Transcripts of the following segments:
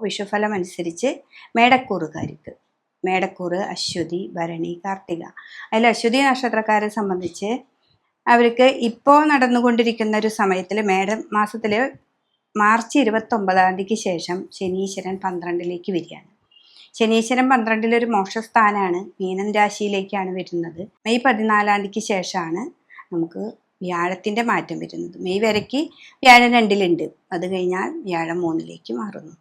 വിഷുഫലം അനുസരിച്ച് മേടക്കൂറുകാർക്ക്, മേടക്കൂറ് അശ്വതി, ഭരണി, കാർത്തിക. അതിൽ അശ്വതി നക്ഷത്രക്കാരെ സംബന്ധിച്ച് അവർക്ക് ഇപ്പോൾ നടന്നുകൊണ്ടിരിക്കുന്ന ഒരു സമയത്തിൽ മേടമാസത്തിൽ മാർച്ച് 29 ശേഷം ശനീശ്വരൻ 12ലേക്ക് വരികയാണ്. ശനീശ്വരൻ 12 മോക്ഷസ്ഥാനാണ്, മീനൻ രാശിയിലേക്കാണ് വരുന്നത്. മെയ് 14 ശേഷമാണ് നമുക്ക് വ്യാഴത്തിൻ്റെ മാറ്റം വരുന്നത്. മെയ് വരയ്ക്ക് വ്യാഴം 2 അത് കഴിഞ്ഞാൽ വ്യാഴം 3 മാറുന്നു.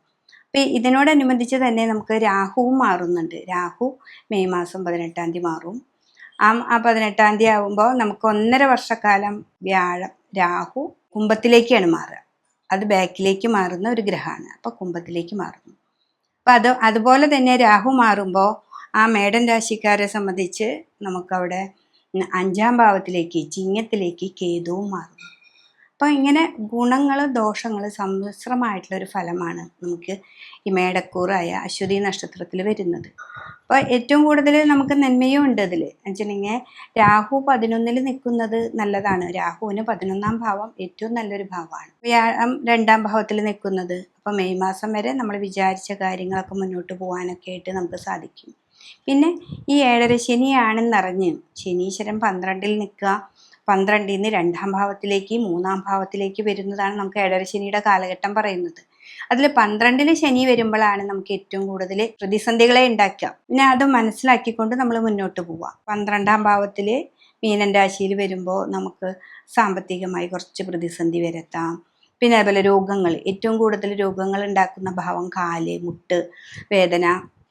അപ്പം ഇതിനോടനുബന്ധിച്ച് തന്നെ നമുക്ക് രാഹുവും മാറുന്നുണ്ട്. രാഹു മെയ് മാസം 18 മാറും. ആ 18 ആകുമ്പോൾ നമുക്ക് 1.5 വർഷക്കാലം രാഹു കുംഭത്തിലേക്കാണ് മാറുക. അത് ബാക്കിലേക്ക് മാറുന്ന ഒരു ഗ്രഹമാണ്. അപ്പോൾ കുംഭത്തിലേക്ക് മാറുന്നു. അപ്പം അതുപോലെ തന്നെ രാഹു മാറുമ്പോൾ ആ മേടൻ രാശിക്കാരെ സംബന്ധിച്ച് നമുക്കവിടെ 5-ാം ഭാവത്തിലേക്ക്, ചിങ്ങത്തിലേക്ക് കേതുവും മാറുന്നു. അപ്പോൾ ഇങ്ങനെ ഗുണങ്ങളും ദോഷങ്ങളും സമ്മിശ്രമായിട്ടുള്ളൊരു ഫലമാണ് നമുക്ക് ഈ മേടക്കൂറായ അശ്വതി നക്ഷത്രത്തിൽ വരുന്നത്. അപ്പോൾ ഏറ്റവും കൂടുതൽ നമുക്ക് നന്മയും ഉണ്ട് അതിൽ. വെച്ചിട്ടുണ്ടെങ്കിൽ രാഹു 11 നിൽക്കുന്നത് നല്ലതാണ്. രാഹുവിന് 11-ാം ഭാവം ഏറ്റവും നല്ലൊരു ഭാവമാണ്. വ്യാഴം 2-ാം ഭാവത്തിൽ നിൽക്കുന്നത്. അപ്പോൾ മെയ് മാസം വരെ നമ്മൾ വിചാരിച്ച കാര്യങ്ങളൊക്കെ മുന്നോട്ട് പോകാനൊക്കെ ആയിട്ട് നമുക്ക് സാധിക്കും. പിന്നെ ഈ 7.5 ശനിയാണെന്നറിഞ്ഞ് ശനീശ്വരൻ 12 നിൽക്കുക, 12 2-ാം ഭാവത്തിലേക്ക് 3-ാം ഭാവത്തിലേക്ക് വരുന്നതാണ് നമുക്ക് 7.5 ശനിയുടെ കാലഘട്ടം പറയുന്നത്. അതിൽ 12 ശനി വരുമ്പോഴാണ് നമുക്ക് ഏറ്റവും കൂടുതൽ പ്രതിസന്ധികളെ ഉണ്ടാക്കുക. പിന്നെ അത് മനസ്സിലാക്കിക്കൊണ്ട് നമ്മൾ മുന്നോട്ട് പോവുക. 12-ാം ഭാവത്തിൽ മീനൻ രാശിയിൽ വരുമ്പോൾ നമുക്ക് സാമ്പത്തികമായി കുറച്ച് പ്രതിസന്ധി വരുത്താം. പിന്നെ അതുപോലെ രോഗങ്ങൾ, ഏറ്റവും കൂടുതൽ രോഗങ്ങൾ ഉണ്ടാക്കുന്ന ഭാവം കാല്, മുട്ട് വേദന,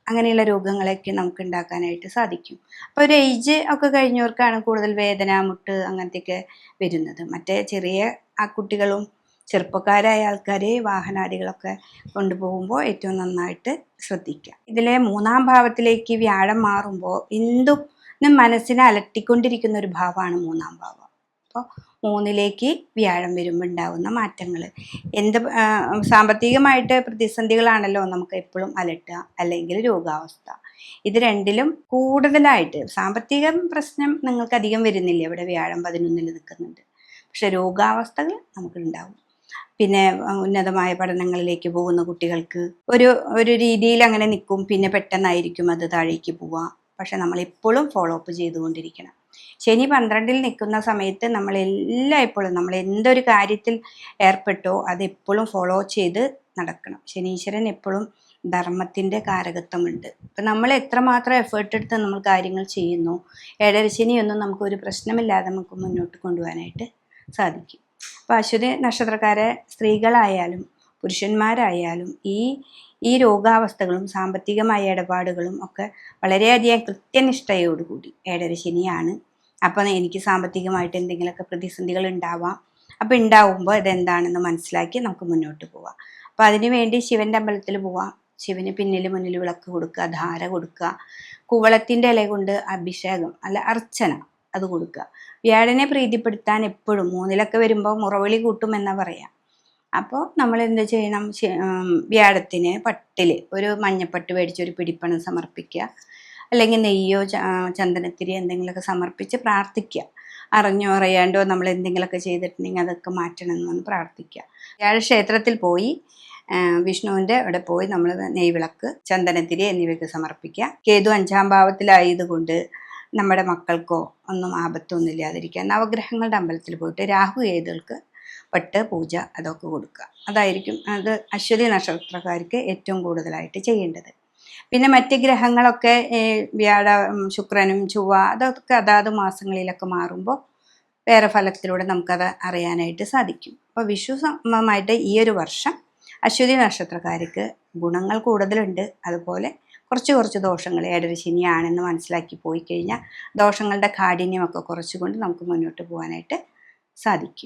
അങ്ങനെയുള്ള രോഗങ്ങളൊക്കെ നമുക്ക് ഉണ്ടാക്കാനായിട്ട് സാധിക്കും. അപ്പോൾ ഒരു ഏജ് ഒക്കെ കഴിഞ്ഞവർക്കാണ് കൂടുതൽ വേദന, മുട്ട് അങ്ങനത്തെയൊക്കെ വരുന്നത്. മറ്റേ ചെറിയ കുട്ടികളും ചെറുപ്പക്കാരായ ആൾക്കാർ വാഹനാദികളൊക്കെ കൊണ്ടുപോകുമ്പോൾ ഏറ്റവും നന്നായിട്ട് ശ്രദ്ധിക്കുക. ഇതിലെ 3-ാം ഭാവത്തിലേക്ക് വ്യാഴം മാറുമ്പോൾ എന്തും മനസ്സിനെ അലട്ടിക്കൊണ്ടിരിക്കുന്ന ഒരു ഭാവമാണ് 3-ാം ഭാവം. അപ്പോൾ 3ലേക്ക് വ്യാഴം വരുമ്പോൾ ഉണ്ടാകുന്ന മാറ്റങ്ങൾ സാമ്പത്തികമായിട്ട് പ്രതിസന്ധികളാണല്ലോ നമുക്ക് എപ്പോഴും അലട്ടുക, അല്ലെങ്കിൽ രോഗാവസ്ഥ. ഇത് രണ്ടിലും കൂടുതലായിട്ട് സാമ്പത്തിക പ്രശ്നം നിങ്ങൾക്ക് അധികം വരുന്നില്ല. ഇവിടെ വ്യാഴം 11 നിൽക്കുന്നുണ്ട്. പക്ഷെ രോഗാവസ്ഥകൾ നമുക്കുണ്ടാവും. പിന്നെ ഉന്നതമായ പഠനങ്ങളിലേക്ക് പോകുന്ന കുട്ടികൾക്ക് ഒരു രീതിയിൽ അങ്ങനെ നിൽക്കും. പിന്നെ പെട്ടെന്നായിരിക്കും അത് താഴേക്ക് പോവുക. പക്ഷെ നമ്മളെപ്പോഴും ഫോളോ അപ്പ് ചെയ്തുകൊണ്ടിരിക്കണം. ശനി 12 നിൽക്കുന്ന സമയത്ത് നമ്മൾ എന്തൊരു കാര്യത്തിൽ ഏർപ്പെട്ടോ അതെപ്പോഴും ഫോളോ ചെയ്ത് നടക്കണം. ശനീശ്വരൻ എപ്പോഴും ധർമ്മത്തിൻ്റെ കാരകത്വമുണ്ട്. ഇപ്പം നമ്മൾ എത്രമാത്രം എഫേർട്ട് എടുത്ത് നമ്മൾ കാര്യങ്ങൾ ചെയ്യുന്നു, 7.5 ശനിയൊന്നും നമുക്കൊരു പ്രശ്നമില്ലാതെ നമുക്ക് മുന്നോട്ട് കൊണ്ടുപോകാനായിട്ട് സാധിക്കും. അപ്പോൾ അശ്വതി നക്ഷത്രക്കാരെ സ്ത്രീകളായാലും പുരുഷന്മാരായാലും ഈ രോഗാവസ്ഥകളും സാമ്പത്തികമായ ഇടപാടുകളും ഒക്കെ വളരെയധികം കൃത്യനിഷ്ഠയോടുകൂടി 7.5 ശനിയാണ്. അപ്പോൾ എനിക്ക് സാമ്പത്തികമായിട്ട് എന്തെങ്കിലുമൊക്കെ പ്രതിസന്ധികൾ ഉണ്ടാവാം. അപ്പോൾ ഉണ്ടാവുമ്പോൾ ഇതെന്താണെന്ന് മനസ്സിലാക്കി നമുക്ക് മുന്നോട്ട് പോവാം. അപ്പോൾ അതിനു വേണ്ടി ശിവൻ്റെ അമ്പലത്തിൽ പോവാം. ശിവന് മുന്നിൽ വിളക്ക് കൊടുക്കുക, ധാര കൊടുക്കുക, കുവളത്തിൻ്റെ ഇല കൊണ്ട് അഭിഷേകം അർച്ചന അത് കൊടുക്കുക. വ്യാഴനെ പ്രീതിപ്പെടുത്താൻ എപ്പോഴും 3-ലൊക്കെ വരുമ്പോൾ മുറവിളി കൂട്ടുമെന്നാ പറയാം. അപ്പോൾ നമ്മൾ എന്ത് ചെയ്യണം? വ്യാഴത്തിന് പട്ടിൽ ഒരു മഞ്ഞപ്പട്ട് മേടിച്ച് ഒരു പിടിപ്പണം സമർപ്പിക്കുക, അല്ലെങ്കിൽ നെയ്യോ ചന്ദനത്തിരി എന്തെങ്കിലുമൊക്കെ സമർപ്പിച്ച് പ്രാർത്ഥിക്കുക. അറിഞ്ഞോ അറിയാണ്ടോ നമ്മൾ എന്തെങ്കിലുമൊക്കെ ചെയ്തിട്ടുണ്ടെങ്കിൽ അതൊക്കെ മാറ്റണമെന്ന് പ്രാർത്ഥിക്കുക. വ്യാഴ ക്ഷേത്രത്തിൽ പോയി വിഷ്ണുവിൻ്റെ അവിടെ പോയി നമ്മൾ നെയ്വിളക്ക്, ചന്ദനത്തിരി എന്നിവയൊക്കെ സമർപ്പിക്കുക. കേതു 5-ാം ഭാവത്തിലായതുകൊണ്ട് നമ്മുടെ മക്കൾക്കോ ഒന്നും ആപത്തൊന്നും ഇല്ലാതിരിക്കുക. നവഗ്രഹങ്ങളുടെ അമ്പലത്തിൽ പോയിട്ട് രാഹു കേതുകൾക്ക് പട്ട് പൂജ അതൊക്കെ കൊടുക്കുക. അതായിരിക്കും അത് അശ്വതി നക്ഷത്രക്കാർക്ക് ഏറ്റവും കൂടുതലായിട്ട് ചെയ്യേണ്ടത്. പിന്നെ മറ്റ് ഗ്രഹങ്ങളൊക്കെ ശുക്രനും ചൊവ്വ അതൊക്കെ അതാത് മാസങ്ങളിലൊക്കെ മാറുമ്പോൾ വേറെ ഫലത്തിലൂടെ നമുക്കത് അറിയാനായിട്ട് സാധിക്കും. അപ്പോൾ വിഷു സംബന്ധമായിട്ട് ഈ ഒരു വർഷം അശ്വതി നക്ഷത്രക്കാർക്ക് ഗുണങ്ങൾ കൂടുതലുണ്ട്. അതുപോലെ കുറച്ച് ദോഷങ്ങൾ 7.5 ശനിയാണെന്ന് മനസ്സിലാക്കി പോയി കഴിഞ്ഞാൽ ദോഷങ്ങളുടെ കാഠിന്യമൊക്കെ കുറച്ചുകൊണ്ട് നമുക്ക് മുന്നോട്ട് പോകാനായിട്ട് സാധിക്കും.